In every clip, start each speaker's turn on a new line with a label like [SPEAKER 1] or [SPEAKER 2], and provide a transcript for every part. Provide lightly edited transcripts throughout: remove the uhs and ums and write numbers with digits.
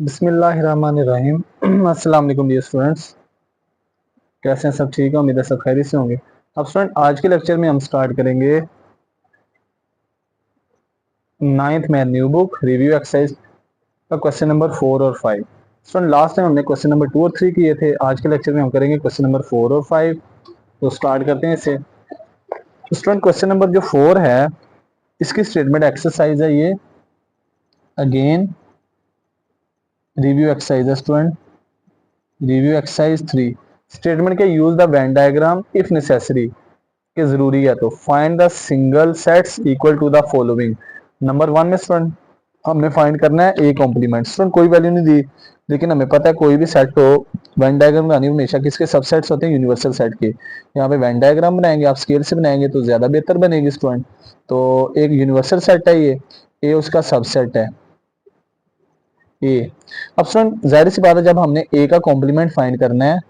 [SPEAKER 1] बिस्मिल्लाहिर्रहमानिर्रहीम। अस्सलाम वालेकुम डियर स्टूडेंट्स, कैसे हैं? सब ठीक है? उम्मीद है सब खैरियत से होंगे। अब स्टूडेंट, आज के लेक्चर में हम स्टार्ट करेंगे ninth math new book review exercise का क्वेश्चन नंबर 4 और 5। स्टूडेंट, लास्ट टाइम हमने क्वेश्चन नंबर 2 और 3 किए थे। आज के लेक्चर में हम करेंगे क्वेश्चन नंबर 4 और 5। तो स्टार्ट करते हैं इसे। तो स्टूडेंट, क्वेश्चन नंबर जो 4 है, इसकी स्टेटमेंट एक्सरसाइज है ये। अगेन रिव्यू एक्सरसाइज है स्टूडेंट, रिव्यू एक्सरसाइज 3। स्टेटमेंट के use the Venn diagram if necessary के जरूरी है तो find the single sets equal to the following. Number 1 में स्टूडेंट हमने फाइंड करना है ए कॉम्प्लीमेंट। स्टूडेंट कोई वैल्यू नहीं दी, लेकिन हमें पता है कोई भी सेट हो, वेन डायग्राम बनानी हमेशा किसके सबसेट्स होते हैं? यूनिवर्सल सेट के। यहाँ पे वेन डायग्राम बनाएंगे, आप स्केल से बनाएंगे तो ज्यादा बेहतर बनेगी स्टूडेंट। तो एक यूनिवर्सल सेट है ये, ए उसका सबसेट है ए। अब स्टूडेंट जाहिर सी बात है, जब हमने ए का कॉम्प्लीमेंट फाइंड करना है,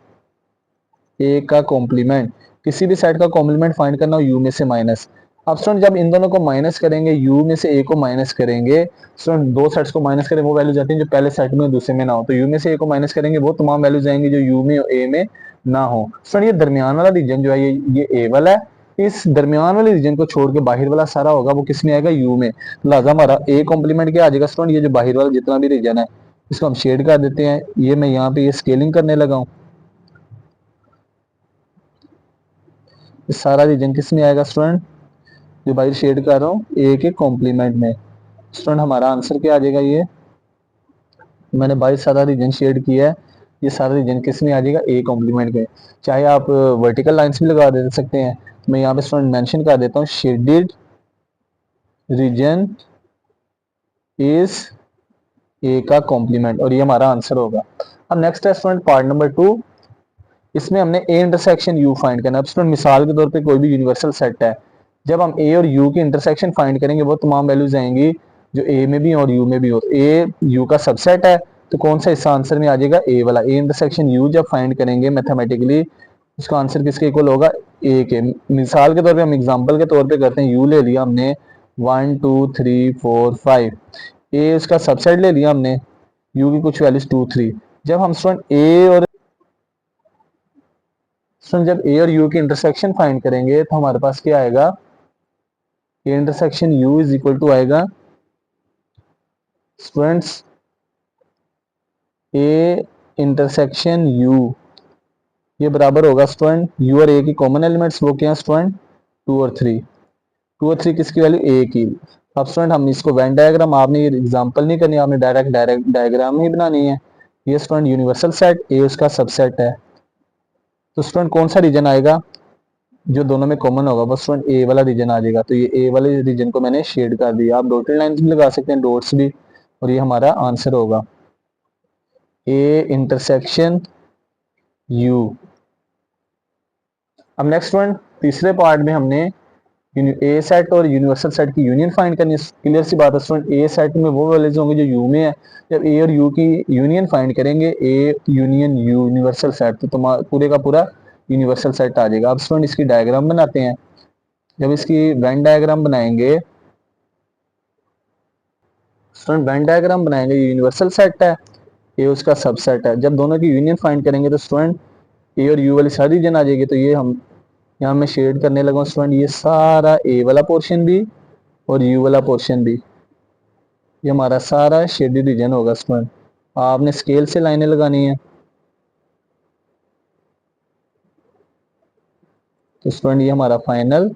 [SPEAKER 1] ए का कॉम्प्लीमेंट, किसी भी सेट का कॉम्प्लीमेंट फाइंड करना हो यू में से माइनस। अब स्टूडेंट जब इन दोनों को माइनस करेंगे, यू में से ए को माइनस करेंगे, स्टूडेंट दो सेट्स को माइनस करें वो वैल्यू जाती है जो पहले सेट में दूसरे में ना हो। तो यू में से ए को माइनस करेंगे वो तमाम वैल्यू जाएंगी जो यू में ए में ना हो। स्टूडेंट ये दरमियान वाला रीजन जो है, ये ए वाला है। इस दरमियान वाले रीजन को छोड़ के बाहर वाला सारा होगा वो किस में आएगा? यू में। लिहाजा हमारा ए कॉम्प्लीमेंट क्या आ जाएगा स्टूडेंट? ये जो बाहर वाला जितना भी रीजन है इसको हम शेड कर देते हैं। ये मैं यहाँ पे ये स्केलिंग करने लगा हूँ। सारा रीजन किस में आएगा स्टूडेंट? जो बाहर शेड कर रहा हूँ ए के कॉम्प्लीमेंट में। स्टूडेंट हमारा आंसर क्या आ जाएगा? ये मैंने बाहर सारा रीजन शेड किया है, ये सारा रीजन किस में आ जाएगा? ए कॉम्प्लीमेंट में। चाहे आप वर्टिकल लाइंस भी लगा दे सकते हैं। मैं यहाँ पे स्टूडेंट मेंशन कर देता हूँ शेडेड रीजन इज ए का कॉम्प्लीमेंट, और ये हमारा आंसर होगा। अब नेक्स्ट है स्टूडेंट पार्ट नंबर 2। इसमें हमने ए इंटरसेक्शन यू फाइंड करना है। अब स्टूडेंट मिसाल के तौर पे कोई भी यूनिवर्सल सेट है, जब हम ए और यू की इंटरसेक्शन फाइंड करेंगे वो तमाम वैल्यूज आएंगी जो ए में भी और यू में भी हो। ए यू का सबसेट है तो कौन सा हिस्सा आंसर में आ जाएगा? ए वाला। ए इंटरसेक्शन यू जब फाइंड करेंगे मैथमेटिकली, इसका आंसर किसके इक्वल होगा? ए के। मिसाल के तौर पे हम एग्जांपल के तौर पे करते हैं, यू ले लिया हमने 1 2 3 4 5, ए उसका सबसेट ले लिया हमने, यू की कुछ वैल्यूज 2 3। जब हम स्टूडेंट ए और जब ए और यू की इंटरसेक्शन फाइंड करेंगे तो हमारे पास क्या आएगा? A intersection U is equal to आएगा स्टूडेंट्स ए इंटरसेक्शन यू, ये बराबर होगा स्टूडेंट यू और ए की कॉमन एलिमेंट्स वो क्या है स्टूडेंट? 2 और 3। 2 और 3 किसकी वैल्यू? ए की। अब स्टूडेंट हम इसको वेन डायग्राम, आपने ये एग्जांपल नहीं करनी, आपने डायरेक्ट डायग्राम ही बनानी है। ये स्टूडेंट यूनिवर्सल सेट, ए उसका सबसेट है। तो स्टूडेंट कौन सा रीजन आएगा जो दोनों में कॉमन होगा? बस स्टूडेंट ए वाला रीजन आ जाएगा। तो ये ए वाले रीजन को मैंने शेड कर दिया। आप डॉटेड लाइंस भी लगा सकते हैं, डॉट्स भी, और ये हमारा आंसर होगा ए इंटरसेक्शन यू। अब नेक्स्ट वन, तीसरे पार्ट में हमने ए सेट और यूनिवर्सल सेट की यूनियन फाइंड करनी है। क्लियर सी बात है स्टूडेंट, ए सेट में वो वैल्यूज होंगे जो यू में है। जब ए और यू की यूनियन फाइंड करेंगे, A union you universal set, तो तुम्हारा पूरे का पूरा यूनिवर्सल सेट आ जाएगा। अब स्टूडेंट इसकी डायग्राम बनाते हैं। जब इसकी वेन डायग्राम बनाएंगे, स्टूडेंट वेन डायग्राम बनाएंगे, ये यूनिवर्सल सेट है, ये उसका सबसेट है। जब दोनों की यूनियन फाइंड करेंगे तो स्टूडेंट ए और यू वाली सारी रीजन आ जाएगी। तो ये हम यहाँ मैं शेड करने लगा स्टूडेंट, ये सारा ए वाला पोर्शन भी और यू वाला पोर्शन भी, ये हमारा सारा शेडेड रीजन होगा स्टूडेंट। आपने स्केल से लाइनें लगानी है। तो स्टूडेंट ये हमारा फाइनल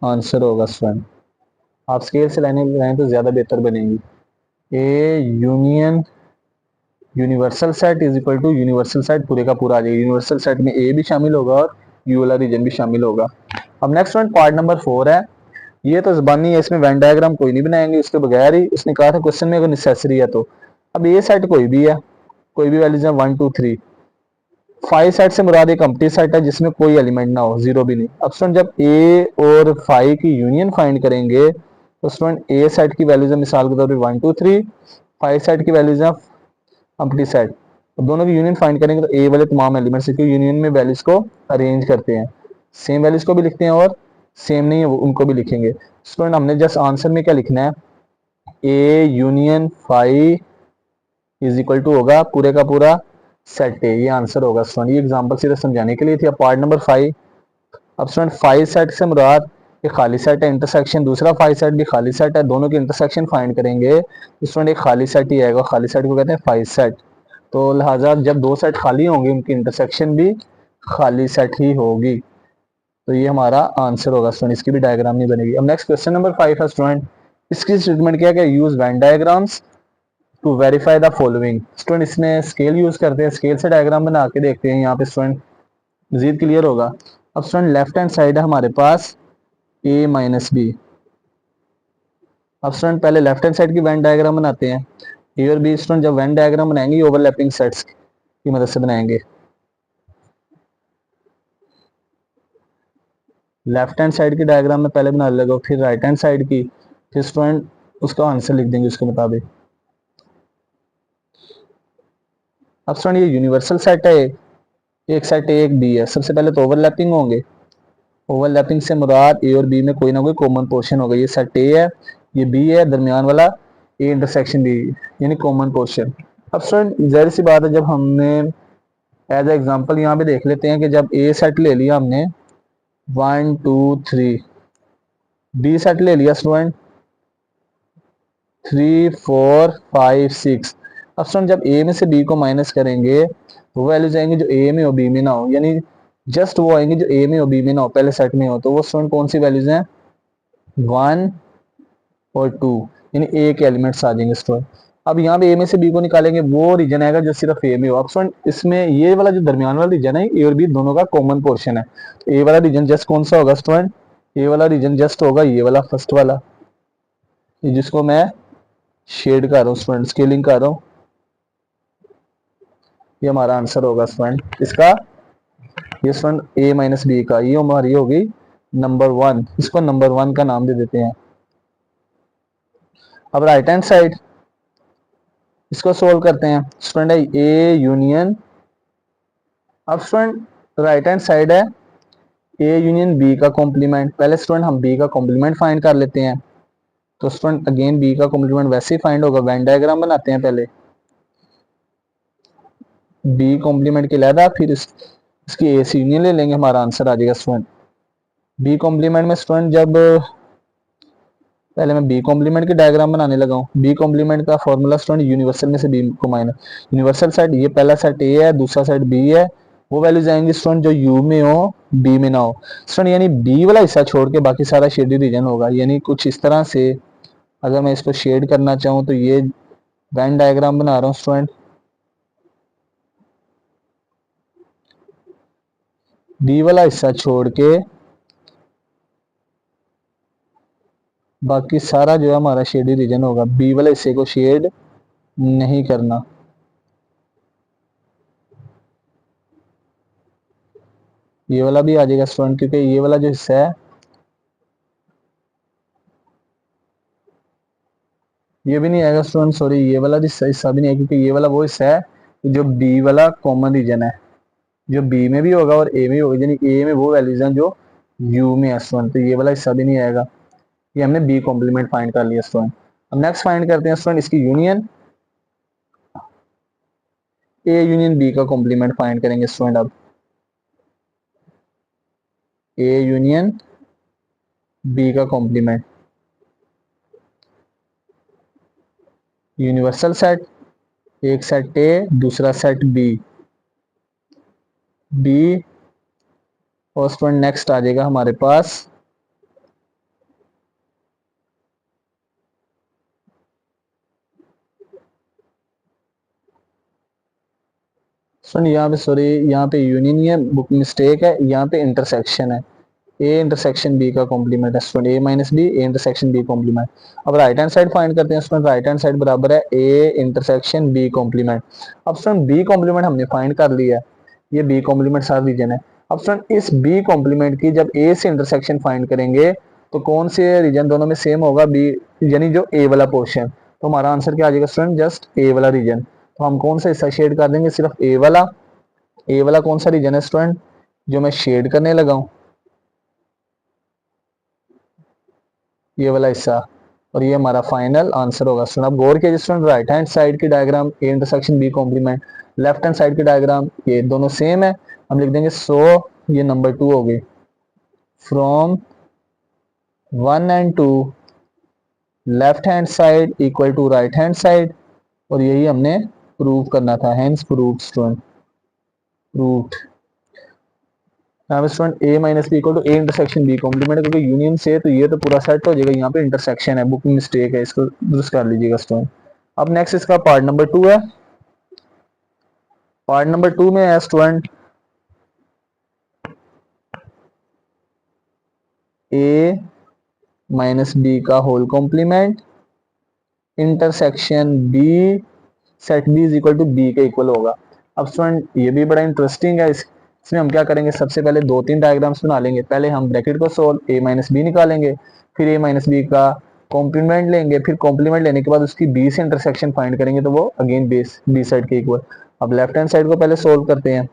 [SPEAKER 1] आंसर होगा स्टूडेंट। आप स्केल से लाइनें लगाएं तो ज्यादा बेहतर बनेगी। A union universal set is equal to universal set पूरे का पूरा आ जाएगा। यूनिवर्सल सेट में ए भी शामिल होगा और यू वाला रीजन भी शामिल होगा। अब नेक्स्ट वन पार्ट नंबर 4 है। ये तो जबानी है, इसमें वेन डायग्राम कोई नहीं बनाएंगे, उसके बगैर ही उसने कहा था क्वेश्चन में अगर नेसेसरी है तो। अब ये सेट कोई भी है, कोई भी वैल्यूज है 1 2 3। 5 सेट से मुराद एक एम्प्टी सेट है जिसमें कोई एलिमेंट ना हो, जीरो भी नहीं। अब स्टूडेंट जब ए और 5 की यूनियन फाइंड करेंगे तो स्टूडेंट ए सेट की वैल्यूज है मिसाल के तौर पर 1 2 3, 5 सेट की वैल्यूज है एम्प्टी सेट। अब दोनों की यूनियन फाइंड करेंगे तो ए वाले तमाम एलिमेंट्स की यूनियन में वैल्यूज को अरेंज करते हैं, सेम वैल्यूज को भी लिखते हैं और सेम नहीं है वो उनको भी लिखेंगे। स्टूडेंट हमने जस्ट आंसर में क्या लिखना है? A union 5 is equal to होगा पूरे का पूरा सेट ए, ये आंसर होगा स्टूडेंट। ये एग्जांपल सिर्फ समझाने के लिए थी। अब पार्ट नंबर 5। अब स्टूडेंट 5 सेट से मुराद ये खाली सेट है, इंटरसेक्शन दूसरा 5 सेट भी खाली सेट है, दोनों की इंटरसेक्शन फाइंड करेंगे तो स्टूडेंट एक खाली सेट ही आएगा, खाली सेट को कहते हैं 5 सेट। तो लिहाजा जब दो सेट खाली होंगे उनकी इंटरसेक्शन भी खाली सेट ही होगी। तो ये हमारा आंसर होगा स्टूडेंट, इसकी भी डायग्राम नहीं बनेगी। अब नेक्स्ट क्वेश्चन नंबर 5 है स्टूडेंट, इसकी स्टेटमेंट क्या है, use Venn diagrams to verify the following. Student इसमें स्केल यूज करते हैं, स्केल से डायग्राम बना के देखते हैं, यहाँ पे स्टूडेंट मजीद क्लियर होगा। अब स्टूडेंट लेफ्ट हैंड साइड है हमारे पास ए माइनस बी। अब स्टूडेंट पहले लेफ्ट हैंड साइड की वेन डायग्राम बनाते हैं। ए और बी स्टूडेंट जब वेन डायग्राम बनाएंगे ओवरलैपिंग सेट्स की मदद से बनाएंगे। लेफ्ट हैंड साइड की डायग्राम में पहले बना लेगा, फिर राइट हैंड साइड की, फिर स्टूडेंट उसका आंसर लिख देंगे उसके मुताबिक। अब स्टूडेंट ये यूनिवर्सल सेट है, एक सेट ए एक बी है। सबसे पहले तो ओवरलैपिंग होंगे, ओवरलैपिंग से मुराद ए और बी में कोई ना कोई कॉमन पोर्शन होगा। ये सेट ए है, ये बी है, दरमियान वाला ए इंटरसेक्शन बी, यानी कॉमन पोर्शन। अब स्टूडेंट जाहिर सी बात है, जब हमने एज एग्जांपल यहाँ पे देख लेते हैं कि जब ए सेट ले लिया हमने 1 2 3, बी सेट ले लिया स्टूडेंट 3 4 5 6। अब स्टूडेंट जब ए में से बी को माइनस करेंगे वो वैल्यूज आएंगे जो ए में और बी में ना हो, यानी जस्ट वो आएंगे जो ए में और बी में ना हो, पहले सेट में हो। तो वो स्टूडेंट कौन सी वैल्यूज हैं, 1 और 2, यानी ए के एलिमेंट्स आ जाएंगे स्टूडेंट। अब यहाँ पे ए में से बी को निकालेंगे, वो रीजन आएगा जो सिर्फ ए में हो। अब स्टूडेंट इसमें ये वाला जो दरमियान वाला रीजन है ए और बी दोनों का कॉमन पोर्शन है, तो ए वाला रीजन जस्ट कौन सा होगा स्टूडेंट, ए वाला रीजन जस्ट होगा ये वाला फर्स्ट वाला, जिसको मैं शेड कर रहा हूँ स्टूडेंट, स्केलिंग कर रहा हूँ। ये हमारा आंसर होगा स्टूडेंट इसका, ये स्टूडेंट ए माइनस बी का, ये हमारी होगी नंबर 1, इसको नंबर 1 का नाम दे देते हैं। अब राइट हैंड साइड इसको सोल्व करते हैं स्टूडेंट, ए यूनियन। अब स्टूडेंट राइट हैंड साइड है ए यूनियन बी का कॉम्प्लीमेंट। पहले स्टूडेंट हम बी का कॉम्प्लीमेंट फाइंड कर लेते हैं, तो स्टूडेंट अगेन बी का कॉम्प्लीमेंट वैसे ही फाइंड होगा, वेन डायग्राम बनाते हैं पहले, बी कॉम्प्लीमेंट के लहदा, फिर इसकी ए से यूनियन ले लेंगे, हमारा आंसर आ जाएगा स्टूडेंट। बी कॉम्प्लीमेंट में स्टूडेंट जब पहले मैं बी कॉम्प्लीमेंट की डायग्राम बनाने लगा हूँ, बी कॉम्प्लीमेंट का फॉर्मूला स्टूडेंट यूनिवर्सल में से बी को माइनस, यूनिवर्सल सेट ये पहला सेट ए है, दूसरा सेट बी है, वो वैल्यूज आएंगी स्टूडेंट जो यू में हो बी में ना हो स्टूडेंट, यानी बी वाला हिस्सा छोड़ के बाकी सारा शेडेड रीजन होगा। यानी कुछ इस तरह से अगर मैं इसको शेड करना चाहूँ तो ये वेन डायग्राम बना रहा हूँ स्टूडेंट, बी वाला हिस्सा छोड़ के बाकी सारा जो है हमारा शेडेड रीजन होगा, बी वाले हिस्से को शेड नहीं करना। ये वाला भी आ जाएगा स्टूडेंट, क्योंकि ये वाला जो हिस्सा है ये भी नहीं आएगा स्टूडेंट, सॉरी ये वाला हिस्सा भी नहीं है, क्योंकि ये वाला वो हिस्सा है जो बी वाला कॉमन रीजन है, जो बी में भी होगा और ए में भी होगा, यानी ए में वो वैल्यूज हैं जो यू में है स्टूडेंट, तो ये वाला हिस्सा भी नहीं आएगा। ये हमने बी कॉम्प्लीमेंट फाइंड कर लिया स्टूडेंट। अब नेक्स्ट फाइंड करते हैं स्टूडेंट इसकी यूनियन, ए यूनियन बी का कॉम्प्लीमेंट फाइंड करेंगे स्टूडेंट। अब ए यूनियन बी का कॉम्प्लीमेंट, यूनिवर्सल सेट, एक सेट ए दूसरा सेट बी, बी और स्टूडेंट नेक्स्ट आ जाएगा हमारे पास स्टूडेंट, यहाँ पे सॉरी यहाँ पे यूनियन है, बुक मिस्टेक है, यहाँ पे इंटरसेक्शन है, ए इंटरसेक्शन बी का कॉम्प्लीमेंट है student, A minus B A intersection B complement. अब राइट हैंड साइड फाइंड करते हैं स्टूडेंट, राइट हैंड साइड बराबर है ए इंटरसेक्शन बी कॉम्प्लीमेंट। अब स्टूडेंट बी कॉम्प्लीमेंट हमने फाइंड कर लिया है, ये बी कॉम्प्लीमेंट सारा रीजन है। अब स्टूडेंट इस बी कॉम्प्लीमेंट की जब ए से इंटरसेक्शन फाइंड करेंगे तो कौन से रीजन दोनों में सेम होगा, बी यानी जो ए वाला पोर्शन, तो हमारा आंसर क्या आ जाएगा स्टूडेंट, जस्ट ए वाला रीजन। तो हम कौन सा हिस्सा शेड कर देंगे, सिर्फ ए वाला। ए वाला कौन सा रीजन है स्टूडेंट जो मैं शेड करने लगा हूं, ये वाला हिस्सा। और ये हमारा फाइनल आंसर होगा। स्टूडेंट आप गौर कीजिए स्टूडेंट, राइट हैंड साइड की diagram A intersection B complement, left hand side की डायग्राम ये दोनों सेम है, हम लिख देंगे सो ये नंबर 2 हो गई, from 1 and 2 left hand side equal to right hand side, और यही हमने प्रूव करना था, हेंस प्रूव स्टूडेंट, प्रूव्ड। यहाँ पे student A minus B equal to A intersection B complement, क्योंकि यूनियन से तो ये तो पूरा सेट हो जाएगा, यहाँ पे इंटरसेक्शन है, बुक मिस्टेक है, इसको दुरुस्त कर लीजिएगा स्टूडेंट। अब नेक्स्ट इसका पार्ट नंबर 2 है। पार्ट नंबर 2 में है स्टूडेंट ए माइनस बी का whole complement intersection B, set B is equal to B के इक्वल होगा। अब स्टूडेंट ये भी बड़ा इंटरेस्टिंग है, इसमें हम क्या करेंगे, सबसे पहले 2-3 डायग्राम्स बना लेंगे। पहले हम ब्रैकेट को सोल्व, ए माइनस बी निकालेंगे, फिर ए माइनस बी का कॉम्प्लीमेंट लेंगे, फिर कॉम्प्लीमेंट लेने के बाद उसकी बी से इंटरसेक्शन फाइंड करेंगे, तो वो अगेन बेस बी साइड के इक्वल। अब लेफ्ट हैंड साइड को पहले सोल्व करते हैं,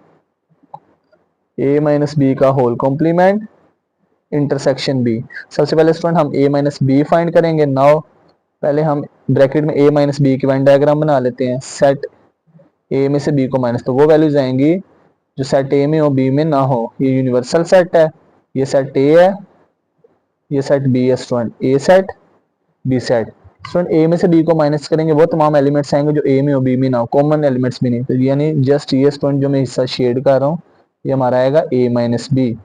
[SPEAKER 1] ए माइनस बी का होल कॉम्प्लीमेंट इंटरसेक्शन बी। सबसे पहले स्टूडेंट हम ए माइनस बी फाइंड करेंगे। नाउ पहले हम ब्रैकेट में ए माइनस बी की वेन डायग्राम बना लेते हैं। सेट ए में से बी को माइनस, तो वो वैल्यूज आएंगी जो सेट ए में हो बी में ना हो। ये यूनिवर्सल सेट है, ये सेट ए है, ये सेट बी है स्टूडेंट, ए सेट बी सेट। स्टूडेंट ए में से बी को माइनस करेंगे, वो तमाम एलिमेंट्स आएंगे जो ए में हो बी में ना हो, कॉमन एलिमेंट्स भी नहीं, तो यानी जस्ट ये स्टूडेंट जो मैं हिस्सा शेड कर रहा हूँ ये हमारा आएगा ए माइनस बी।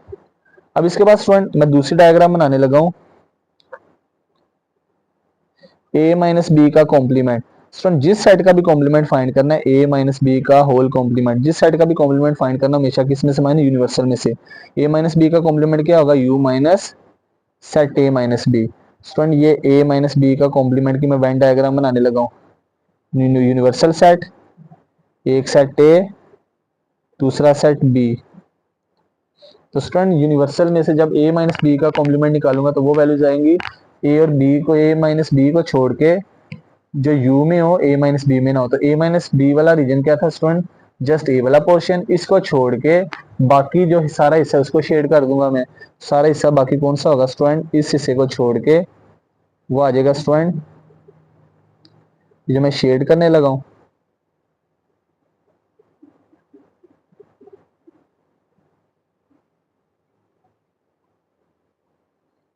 [SPEAKER 1] अब इसके बाद स्टूडेंट मैं दूसरी डायग्राम बनाने लगा हूँ, ए माइनस बी का कॉम्प्लीमेंट। स्टूडेंट जिस साइड का भी कॉम्प्लीमेंट फाइंड करना है, ए माइनस बी का होल कॉम्प्लीमेंट, जिस साइड का भी कॉम्प्लीमेंट फाइंड करना हमेशा किस में से माइनस, यूनिवर्सल में से। ए माइनस बी का कॉम्प्लीमेंट क्या होगा, U minus set A minus B. Student ये ए माइनस बी का कॉम्प्लीमेंट की मैं वेन डायग्राम बनाने लगा हूँ। यूनिवर्सल सेट, एक सेट ए, दूसरा सेट बी। तो स्टूडेंट यूनिवर्सल में से जब ए माइनस बी का कॉम्प्लीमेंट निकालूंगा तो वो वैल्यूज आएंगी, ए और बी को, ए माइनस बी को छोड़ के जो u में हो ए माइनस बी में ना हो। तो ए माइनस बी वाला रीजन क्या था स्टूडेंट, जस्ट ए वाला पोर्शन, इसको छोड़ के बाकी जो सारा हिस्सा उसको शेड कर दूंगा मैं। सारा हिस्सा बाकी कौन सा होगा स्टूडेंट, इस हिस्से को छोड़ के वो आ जाएगा स्टूडेंट जो मैं शेड करने लगा हूं।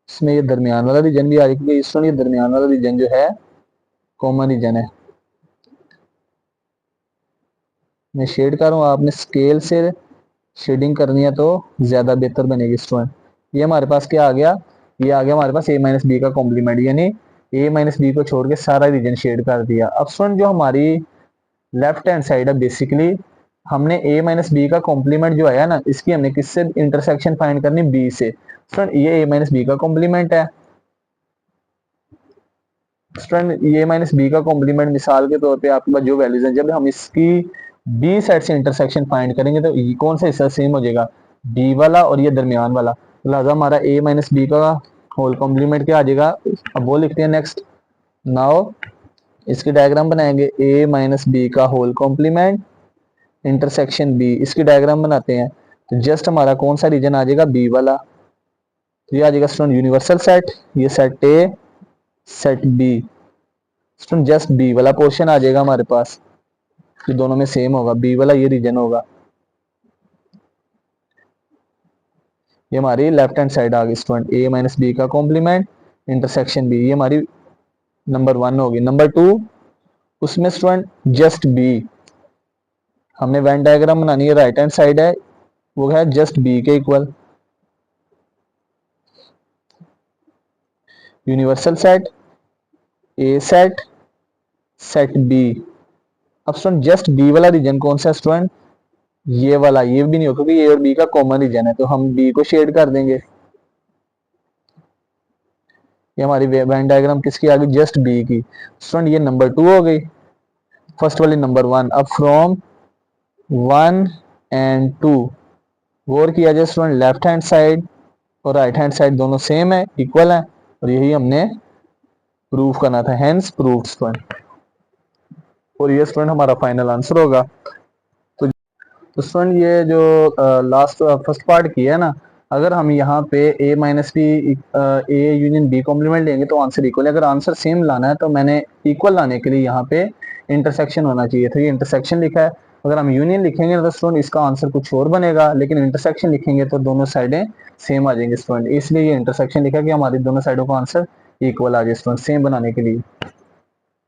[SPEAKER 1] इसमें ये दरमियान वाला रीजन भी आ जाएगा, क्योंकि स्टूडेंट ये दरमियान वाला रीजन जो है कॉमन रीजन है। मैं शेड कर रहा हूँ, आपने स्केल से शेडिंग करनी है तो ज्यादा बेहतर बनेगी स्टूडेंट। ये हमारे पास क्या आ गया, ये आ गया हमारे पास ए माइनस बी का कॉम्प्लीमेंट, यानी ए माइनस बी को छोड़ के सारा रीजन शेड कर दिया। अब स्टूडेंट जो हमारी लेफ्ट हैंड साइड है, बेसिकली हमने ए माइनस बी का कॉम्प्लीमेंट जो आया ना, इसकी हमने किससे इंटरसेक्शन फाइंड करनी, बी से। स्टूडेंट ये ए माइनस बी का कॉम्प्लीमेंट है। स्टूडेंट ये माइनस बी का कॉम्प्लीमेंट मिसाल के तौर पे आपके पास जो वैल्यूज हैं, जब हम इसकी बी साइड से इंटरसेक्शन फाइंड करेंगे तो ये कौन सा हिस्सा सेम हो जाएगा, बी वाला और ये दरमियान वाला। लिहाजा हमारा ए माइनस बी का होल कॉम्प्लीमेंट क्या आ जाएगा, अब वो लिखते हैं नेक्स्ट। नाउ इसकी डायग्राम बनाएंगे, ए माइनस बी का होल कॉम्प्लीमेंट इंटरसेक्शन बी, इसकी डायग्राम बनाते हैं। तो जस्ट हमारा कौन सा रीजन आ जाएगा, बी वाला। तो ये आ जाएगा स्टूडेंट यूनिवर्सल सेट, ये set A set B. Student just B वाला पोर्शन आ जाएगा हमारे पास, ये दोनों में सेम होगा, बी वाला ये रीजन होगा। ये हमारी लेफ्ट हैंड साइड आ गई स्टूडेंट, ए माइनस बी का कॉम्प्लीमेंट इंटरसेक्शन बी, ये हमारी नंबर 1 होगी। नंबर 2 उसमें स्टूडेंट जस्ट बी, हमने वेन डायग्राम बनानी है, राइट हैंड साइड है वो है जस्ट बी के equal. Universal set, A set set B. अब स्टूडेंट जस्ट बी वाला रीजन कौन सा स्टूडेंट, ये वाला, ये भी नहीं हो क्योंकि ए और बी का कॉमन रीजन है, तो हम बी को शेड कर देंगे। ये हमारी वेन डायग्राम किसकी आ गई, जस्ट बी की। स्टूडेंट ये नंबर 2 हो गई, फर्स्ट वाली नंबर 1। अब फ्रॉम 1 एंड 2 गौर किया जाए स्टूडेंट, लेफ्ट हैंड साइड और राइट हैंड साइड दोनों सेम है, इक्वल है, और यही हमने प्रूफ करना था, हेंस प्रूफ स्टूडेंट। और ये स्टूडेंट हमारा फाइनल आंसर होगा। तो स्टूडेंट ये जो लास्ट फर्स्ट पार्ट की है ना, अगर हम यहाँ पे a minus B A union B complement लेंगे तो आंसर इक्वल है। अगर आंसर सेम लाना है तो मैंने इक्वल लाने के लिए यहाँ पे इंटरसेक्शन होना चाहिए था, ये इंटरसेक्शन लिखा है। अगर हम यूनियन लिखेंगे तो स्टूडेंट इसका आंसर कुछ और बनेगा, लेकिन इंटरसेक्शन लिखेंगे तो दोनों साइडें सेम आ जाएंगे स्टूडेंट, इसलिए ये इंटरसेक्शन लिखा कि हमारी दोनों साइडों का आंसर इक्वल आ जाए स्टूडेंट, सेम बनाने के लिए।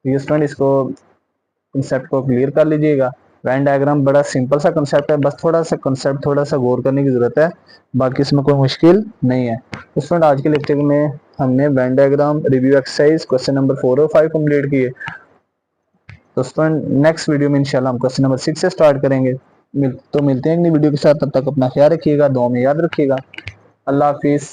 [SPEAKER 1] ये स्टूडेंट इसको कंसेप्ट को क्लियर कर लीजिएगा। वेन डायग्राम बड़ा सिंपल सा कंसेप्ट है, बस थोड़ा सा कंसेप्ट थोड़ा सा गौर करने की जरूरत है, बाकी इसमें कोई मुश्किल नहीं है। तो स्टूडेंट आज के लेक्चर में हमने Venn diagram review exercise question number 4 और 5 कंप्लीट किए। तो स्टूडेंट नेक्स्ट वीडियो में इंशाल्लाह हम क्वेश्चन नंबर 6 से स्टार्ट करेंगे। तो मिलते हैं अगली वीडियो के साथ, तब तक अपना ख्याल रखिएगा, दुआ में याद रखिएगा। अल्लाह हाफिज।